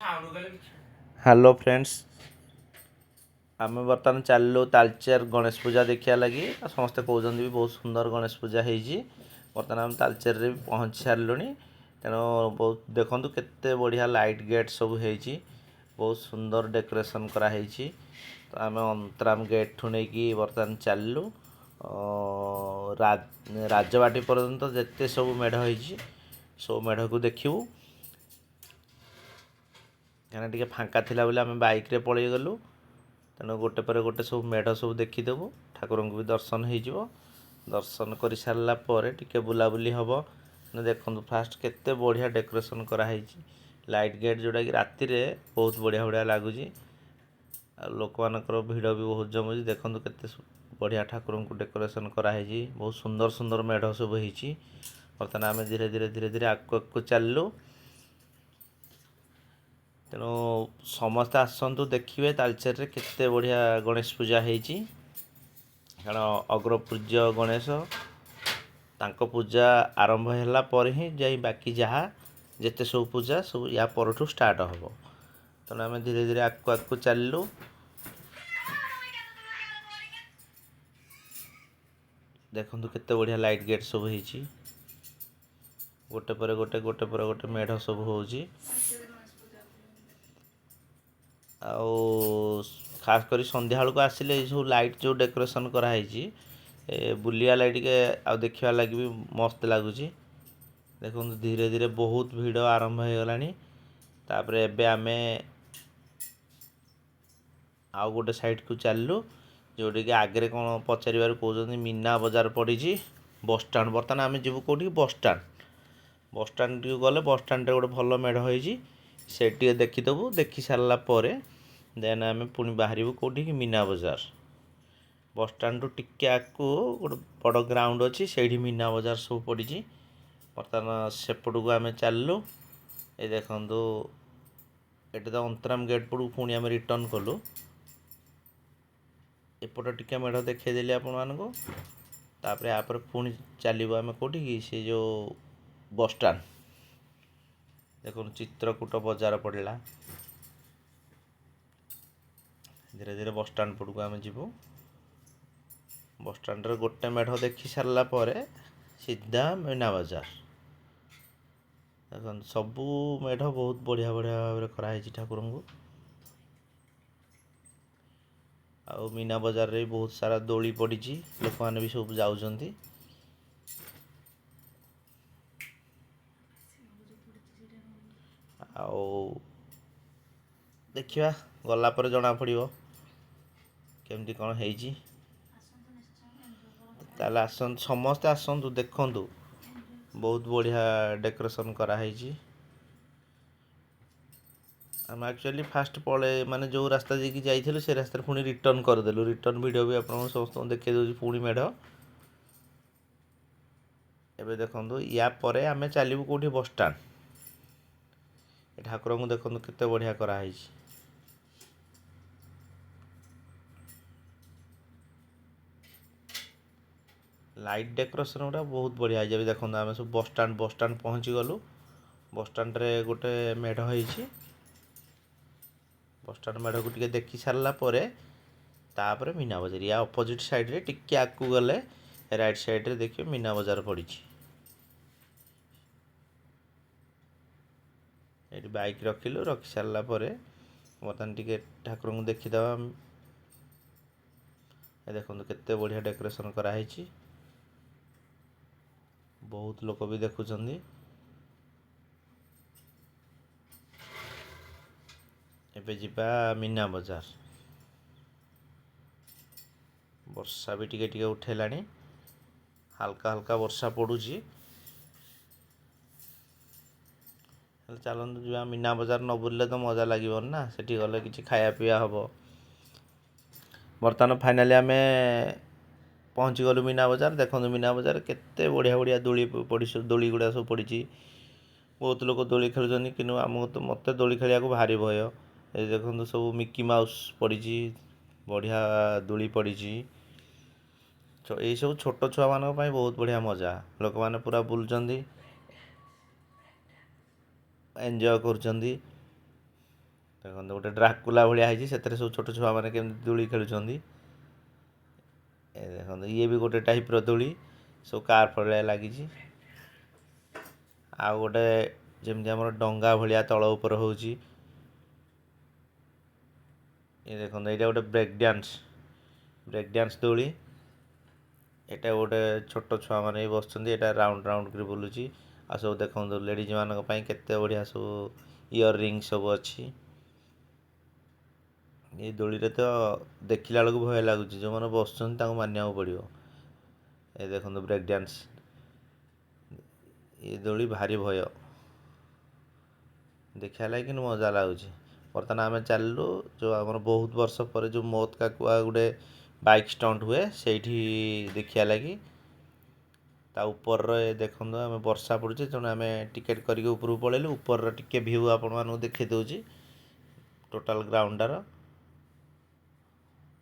Hello friends आम बर्तमान चलू तालचेर गणेश पूजा देखा लगी समस्ते कहते भी बहुत सुंदर गणेश पूजा होती बर्तमान आम तालचेर रे पहुँची सारूँ तेणु बहुत देखु केते बढ़िया लाइट गेट सब हो बहुत सुंदर डेकोरेशन कराई तो आम अंतराम गेट ठू नहीं बर्तमान चलू राजबाटी पर्यंत जिते सब मेढ़ हो सब मेढ़ को देखू कहीं टे फाँका थिला बोले आम बाइक रे पलि गलु तेणु गोटे पर गोटे सब मेढ़ सब देखीदेबू ठाकुर को भी दर्शन हो दर्शन कर सारा टे बुलाबुली हम देखो फास्ट केते बढ़िया डेकोरेशन कराई लाइट गेट जोटा कि राति रे बहुत बढ़िया बढ़िया लगुच लोक मानकर भिड़ भी बहुत जमुची देखो केते बढ़िया ठाकुर को डेकोरेशन कराई बहुत सुंदर सुंदर मेढ़ सब हो बर्तमान आम धीरे धीरे धीरे धीरे आगू चलू तेणु समस्ते आसतु देखिए तालचेर रे केते बढ़िया गणेश पूजा होती कारण अग्रपूज्य गणेश तांको पूजा आरंभ होला पर ही जाई बाकी जहाँ जिते सब पूजा सब या परठू स्टार्ट हम तेणु आम धीरे धीरे आगू चलू देखु केते बढ़िया लाइट गेट सब हो गोटे पर गोटे मेढ़ सब हो खास कर संध्या बेलू आसिले सब लाइट जो डेकोरेशन कराई बुलिया लाइट के आ देखा लगी भी मस्त लगुच देखो धीरे धीरे बहुत भिड़ आरंभ हो गला तापर एबे आमे आउ गोटे साइड को चलू जोटी कि आगे कौन पचार कहते मीना बजार पड़ी बसस्टाण बर्तमान आम जीव कौटी बसस्टाण गले बसस्टाण गोटे भल मेढ़ हो देखीदेबू देखी सारापर देन आम पुणी बाहर कौटी मीना बजार बसस्टाण टिके आगू गोटे बड़ ग्राउंड अच्छी से मीना बजार सब पड़ी बर्तमान सेपट को आम चलू ये देखु ये तो अंतराम गेट पड़ू पुणी आम रिटर्न कलु एपट टिके मेढ़ देखईदेली आपण मानक तापर यापर पुणी चलू आम कौटी से जो बसस्टाण देखो चित्रकूट बजार पड़ा धीरे धीरे बसस्टाण पड़ू आम जीवु बसस्टाण रे गोटे मेढ़ देखी सारा पर सीधा मीना बजार देखो सबू मेढ़ बहुत बढ़िया बढ़िया भाव कराई ठाकुर को आउ मीना बजार रे बहुत सारा दोली पड़ी लोक मैंने भी सब जाऊँच आउ देखिया गला पर जना पड़िबो केमती कौन होइछि ताले आसंतु समस्ते आसंतु देखंतु बहुत बढ़िया डेकोरेशन कराई आम एक्चुअली फास्ट पड़े माने जो रास्ता जी जाइलु से रास्ता पुणी रिटर्न करदेलु रिटर्न वीडियो भी आप समस्त देखे दूसरी पुणी मेढ़ एबे देखंतु या परे आमे चलू कौटी बसस्टाण ठाकुर को देखो केते बढ़िया कराई लाइट डेकोरेशन गुड़ा बहुत बढ़िया है देखो आम सब बसस्टाण पहुँची गलु बसस्टाण रे गोटे मेढ़ हो बसस्टाण मेढ़ को टिके देखी सारापर तापर मीना बजार या अपोजिट साइड रे टिके आगू गले राइट साइड रे देखिए मीना बजार पड़ी ये बाइक रखिलु रखी सारापर बर्तमान टिके ठाकुर को देखीदबा देखो केते बढ़िया डेकोरेशन कराई बहुत लोक भी देखुंत एबे जिबा मीना बजार वर्षा भी टिके टिके उठेलानी हल्का हल्का वर्षा पड़ुची चलतु जी मीना बजार न बुलले तो मजा लगे ना सेठी गले किसी खाया पीया हम बर्तमान फाइनाली आम पहुँची गलु मीना बजार देखो मीना बजार केते बढ़िया बढ़िया दोली पड़ी दोली गुड़ा सब पड़ी बहुत लोग दोली खेलुं कि आमको तो मत दोली खेलिया को भारी भय ये देखो सब मिकी माउस पड़ी बढ़िया दोली पड़ी यही सब छोट छुआ मान बहुत बढ़िया मजा लोक मैंने पूरा बुलुंट एंजॉय कर ଦେଖନ୍ତୁ ଗୋଟେ ଡ୍ରାକୁଲା ଭଳିଆ ହେଇଛି, ସେଥିରେ ସବୁ ଛୋଟ ଛୁଆମାନେ କେମିତି ଦୋଳି ଖେଳୁଛନ୍ତି। ଏ ଦେଖନ୍ତୁ ଇଏ ବି ଗୋଟେ ଟାଇପ୍ର ଦୋଳି, ସବୁ କାର୍ ଭଳିଆ ଲାଗିଛି। ଆଉ ଗୋଟେ ଯେମିତି ଆମର ଡଙ୍ଗା ଭଳିଆ ତଳ ଉପରେ ହେଉଛି। ଏ ଦେଖନ୍ତୁ ଏଇଟା ଗୋଟେ ବ୍ରେକ୍ ଡ୍ୟାନ୍ସ ଦୋଳି। ଏଇଟା ଗୋଟେ ଛୋଟ ଛୁଆମାନେ ବି ବସୁଛନ୍ତି, ଏଇଟା ରାଉଣ୍ଡ ରାଉଣ୍ଡ କରି ବୁଲୁଛି। ଆଉ ସବୁ ଦେଖନ୍ତୁ ଲେଡ଼ିଜ୍ ମାନଙ୍କ ପାଇଁ କେତେ ବଢ଼ିଆ ସବୁ ଇୟର୍ ରିଙ୍ଗ ସବୁ ଅଛି। ଏଇ ଦୋଳିରେ ତ ଦେଖିଲା ବେଳକୁ ଭୟ ଲାଗୁଛି, ଯେଉଁମାନେ ବସୁଛନ୍ତି ତାଙ୍କୁ ମାନିବାକୁ ପଡ଼ିବ। ଏ ଦେଖନ୍ତୁ ବ୍ରେକ୍ ଡ୍ୟାନ୍ସ, ଏ ଦୋଳି ଭାରି ଭୟ, ଦେଖିବା ଲାଗି କିନ୍ତୁ ମଜା ଲାଗୁଛି। ବର୍ତ୍ତମାନ ଆମେ ଚାଲିଲୁ ଯେଉଁ ଆମର ବହୁତ ବର୍ଷ ପରେ ଯେଉଁ ମୌତ କା କୁଆ ଗୋଟେ ବାଇକ୍ ଷ୍ଟଣ୍ଟ ହୁଏ ସେଇଠି ଦେଖିବା ଲାଗି। ତା ଉପରରେ ଦେଖନ୍ତୁ ଆମେ ବର୍ଷା ପଡ଼ୁଛି, ତେଣୁ ଆମେ ଟିକେଟ୍ କରିକି ଉପରକୁ ପଳେଇଲୁ। ଉପରର ଟିକେ ଭ୍ୟୁ ଆପଣମାନଙ୍କୁ ଦେଖାଇ ଦେଉଛି ଟୋଟାଲ୍ ଗ୍ରାଉଣ୍ଡଟାର।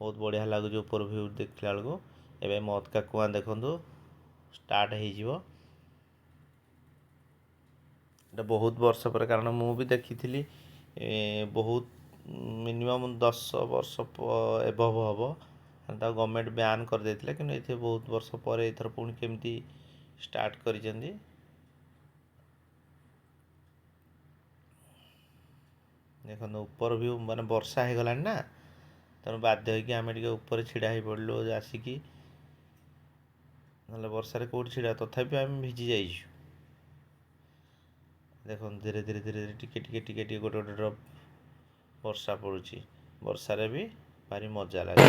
ବହୁତ ବଢ଼ିଆ ଲାଗୁଛି ଉପର ଭ୍ୟୁ ଦେଖିଲା ବେଳକୁ। ଏବେ ମୌତ କା କୁଆଁ ଦେଖନ୍ତୁ ଷ୍ଟାର୍ଟ ହେଇଯିବ। ଏଇଟା ବହୁତ ବର୍ଷ ପରେ, କାରଣ ମୁଁ ବି ଦେଖିଥିଲି ବହୁତ ମିନିମମ୍ 10 ବର୍ଷ ଏଭବ ହେବ, ତାକୁ ଗଭର୍ଣ୍ଣମେଣ୍ଟ ବ୍ୟାନ୍ କରିଦେଇଥିଲା। କିନ୍ତୁ ଏଥିରେ ବହୁତ ବର୍ଷ ପରେ ଏଥର ପୁଣି କେମିତି ଷ୍ଟାର୍ଟ କରିଛନ୍ତି। ଦେଖନ୍ତୁ ଉପର ଭ୍ୟୁ, ମାନେ ବର୍ଷା ହେଇଗଲାଣି ନା, ତେଣୁ ବାଧ୍ୟ ହୋଇକି ଆମେ ଟିକେ ଉପରେ ଛିଡ଼ା ହେଇ ପଡ଼ିଲୁ ଆସିକି, ନହେଲେ ବର୍ଷାରେ କେଉଁଠି ଛିଡ଼ା, ତଥାପି ଆମେ ଭିଜି ଯାଇଛୁ। ଦେଖନ୍ତୁ ଧୀରେ ଧୀରେ ଧୀରେ ଧୀରେ ଟିକେ ଟିକେ ଟିକେ ଟିକେ ଗୋଟେ ଗୋଟେ ଡ୍ରପ୍ ବର୍ଷା ପଡ଼ୁଛି। ବର୍ଷାରେ ବି ଭାରି ମଜା ଲାଗେ।